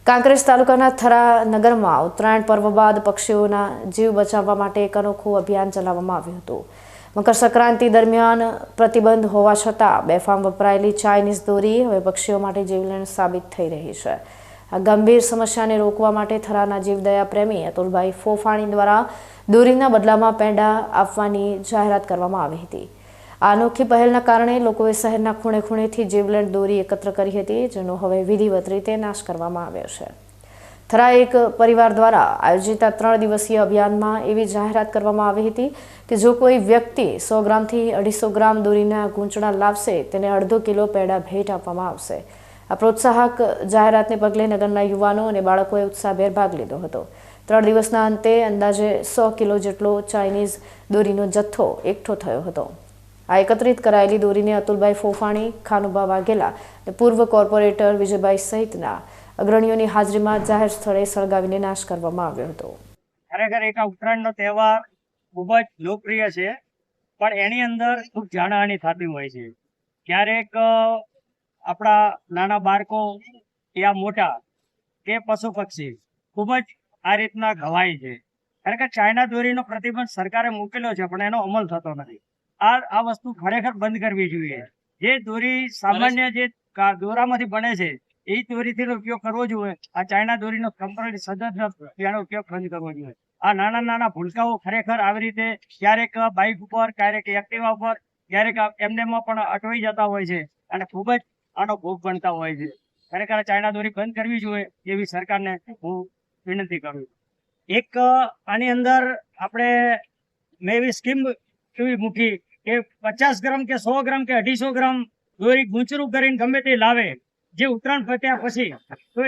કાંકરેજ તાલુકાના થરા નગરમાં ઉત્તરાયણ પર્વ બાદ પક્ષીઓના જીવ બચાવવા માટે એક અનોખું અભિયાન ચલાવવામાં આવ્યું હતું। મકર સંક્રાંતિ દરમિયાન પ્રતિબંધ હોવા છતાં બેફામ વપરાયેલી ચાઇનીઝ દોરી હવે પક્ષીઓ માટે જીવલેણ સાબિત થઈ રહી છે। આ ગંભીર સમસ્યાને રોકવા માટે થરાના જીવદયા પ્રેમી અતુલભાઈ ફોફાણી દ્વારા દોરીના બદલામાં પેંડા આપવાની જાહેરાત કરવામાં આવી હતી। આ અનોખી પહેલના કારણે લોકોએ શહેરના ખૂણે ખૂણેથી જીવલેણ દોરી એકત્ર કરી હતી, જેનો હવે વિધિવત રીતે નાશ કરવામાં આવ્યો છે। થરા એક પરિવાર દ્વારા આયોજિત 3 દિવસીય અભિયાનમાં એવી જાહેરાત કરવામાં આવી હતી કે જો કોઈ વ્યક્તિ 100 ગ્રામથી 250 ગ્રામ દોરીના ગૂંચળા લાવશે તેને અડધો કિલો પેંડા ભેટ આપવામાં આવશે। આ પ્રોત્સાહક જાહેરાતને પગલે નગરના યુવાનો અને બાળકોએ ઉત્સાહભેર ભાગ લીધો હતો। 3 દિવસના અંતે અંદાજે 100 કિલો જેટલો ચાઇનીઝ દોરીનો જથ્થો એકઠો થયો હતો। આ એકત્રિત કરાયેલી દોરીને અતુલભાઈ ફોફાણી, ખાનુભા વાઘેલા અને પૂર્વ કોર્પોરેટર વિજયભાઈ સહિતના અગ્રણીઓની હાજરીમાં જાહેર સ્થળે સળગાવીને નાશ કરવામાં આવ્યો હતો। ખરેખર એક ઉત્તરાયણનો તહેવાર ખૂબ જ લોકપ્રિય છે, પણ એની અંદર ખૂબ જાનહાનિ થતી હોય છે। ક્યારેક આપણા નાના બાળકો યા મોટા કે પશુ પક્ષી ખૂબ જ આ રીતના ઘવાય છે। ખરેખર ચાઇના દોરીનો પ્રતિબંધ સરકારે મૂકેલો છે, પણ એનો અમલ થતો નથી। આ વસ્તુ ખરેખર બંધ કરવી જોઈએ। જે દોરી સામાન્ય જે દોરામાંથી બને છે એ દોરીથી ઉપયોગ કરવો જોઈએ। આ ચાઇના દોરીનો કંપની સદન એનો ઉપયોગ બંધ કરવો જોઈએ। આ નાના નાના ભૂલકાઓ ખરેખર આવી રીતે ક્યારેક બાઇક ઉપર, ક્યારેક એક્ટિવા ઉપર, ક્યારેક એમનેમાં પણ અટવાઈ જતા હોય છે અને ખૂબ જ આનો ભોગ બનતા હોય છે। ખરેખર ચાઇના દોરી બંધ કરવી જોઈએ એવી સરકારને હું વિનંતી કરું છું। એક આની અંદર આપણે મેં એવી સ્કીમ એવી મૂકી કે 50 ગ્રામ કે 100 ગ્રામ કે 250 ગ્રામ દોરી ગૂંચરું કરીને ગમે તે લાવે, જે ઉત્તરાયણ પત્યા પછી તો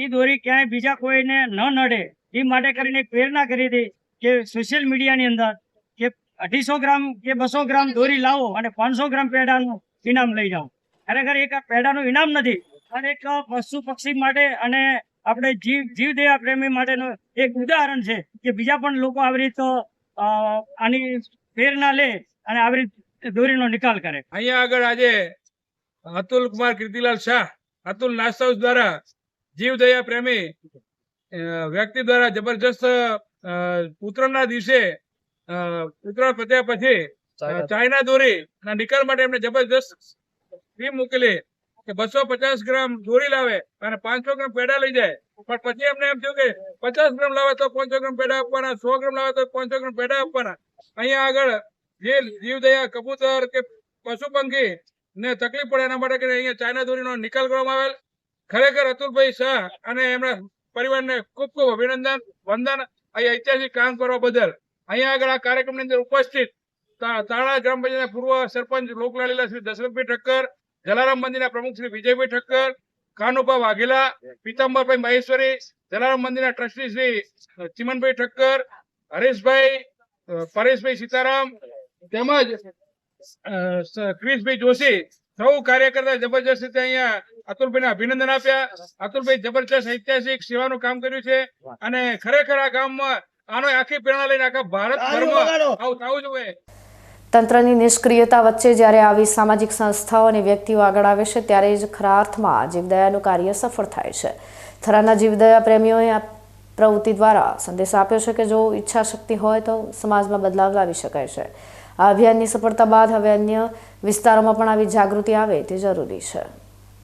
એ દોરી ક્યાંય બીજા કોઈને ન નડે એ માટે કરીને પ્રેરણા કરી હતી કે સોશિયલ મીડિયાની અંદર કે 250 ગ્રામ કે 200 ગ્રામ દોરી લાવો અને 500 ગ્રામ પેડાનું ઇનામ લઈ જાઓ। ખરેખર એક પેડાનું ઇનામ નથી, પણ એક પશુ પક્ષી માટે અને આપણે જીવદયા પ્રેમી માટેનું એક ઉદાહરણ છે કે બીજા પણ લોકો આવી રીતે આની પ્રેરણા લે અને આવી રીતે દોરીનો નિકાલ કરે। અહીંયા આગળ આજે અતુલ કુમાર કીર્તિલાલ શાહ અતુલ નાસ્તા હાઉસ દ્વારા જીવદયા પ્રેમી વ્યક્તિ દ્વારા જબરજસ્ત ઉત્તરાયણના દિવસે ઉત્તરાયણ પત્યા પછી ચાઇના દોરી ના નિકાલ માટે એમને જબરજસ્ત સ્કીમ મૂકેલી કે 250 ગ્રામ દોરી લાવે અને 500 ગ્રામ પેડા લઈ જાય। પણ પછી એમને એમ થયું કે 50 ગ્રામ લાવે તો 500 ગ્રામ પેડા આપવાના, 100 ગ્રામ લાવે તો 500 ગ્રામ પેડા આપવાના। અહીંયા આગળ જે જીવદયા કબૂતર કે પશુ પંખી ને તકલીફ પડે એના માટે અહીંયા ચાઇના દોરીનો નિકાલ કરવામાં આવેલ। ખરેખર અતુલભાઈ શાહ અને એમના પરિવારને ખૂબ ખૂબ અભિનંદન, વંદન અહીંયા ઐતિહાસિક કામ કરવા બદલ। અહીંયા આગળ આ કાર્યક્રમની અંદર ઉપસ્થિત તાળા ગ્રામ પંચાયતના પૂર્વ સરપંચ લોકલાડીલા શ્રી દશરથભાઈ ઠક્કર, જલારામ મંદિરના પ્રમુખ શ્રી વિજયભાઈ ઠક્કર, ખાનુભા વાઘેલા, પીતાંબરભાઈ મહેશ્વરી, જલારામ મંદિરના ટ્રસ્ટી શ્રી ચિમનભાઈ ઠક્કર, હરેશભાઈ, પરેશભાઈ સીતારામ તેમજ ક્રિશભાઈ જોશી સૌ કાર્યકર્તા જબરજસ્ત રીતે અહીંયા અતુલભાઈને અભિનંદન આપ્યા। અતુલભાઈ જબરજસ્ત ઐતિહાસિક સેવાનું કામ કર્યું છે અને ખરેખર આ ગામમાં આનો આખી પ્રેરણા લઈને આખા ભારતભરમાં આવું થવું જોઈએ। તંત્રની નિષ્ક્રિયતા વચ્ચે જ્યારે આવી સામાજિક સંસ્થાઓ અને વ્યક્તિઓ આગળ આવે છે ત્યારે જ ખરા અર્થમાં જીવદયાનું કાર્ય સફળ થાય છે। થરાના જીવદયા પ્રેમીઓએ આ પ્રવૃત્તિ દ્વારા સંદેશ આપ્યો છે કે જો ઈચ્છા શક્તિ હોય તો સમાજમાં બદલાવ લાવી શકાય છે। આ અભિયાનની સફળતા બાદ હવે અન્ય વિસ્તારોમાં પણ આવી જાગૃતિ આવે તે જરૂરી છે।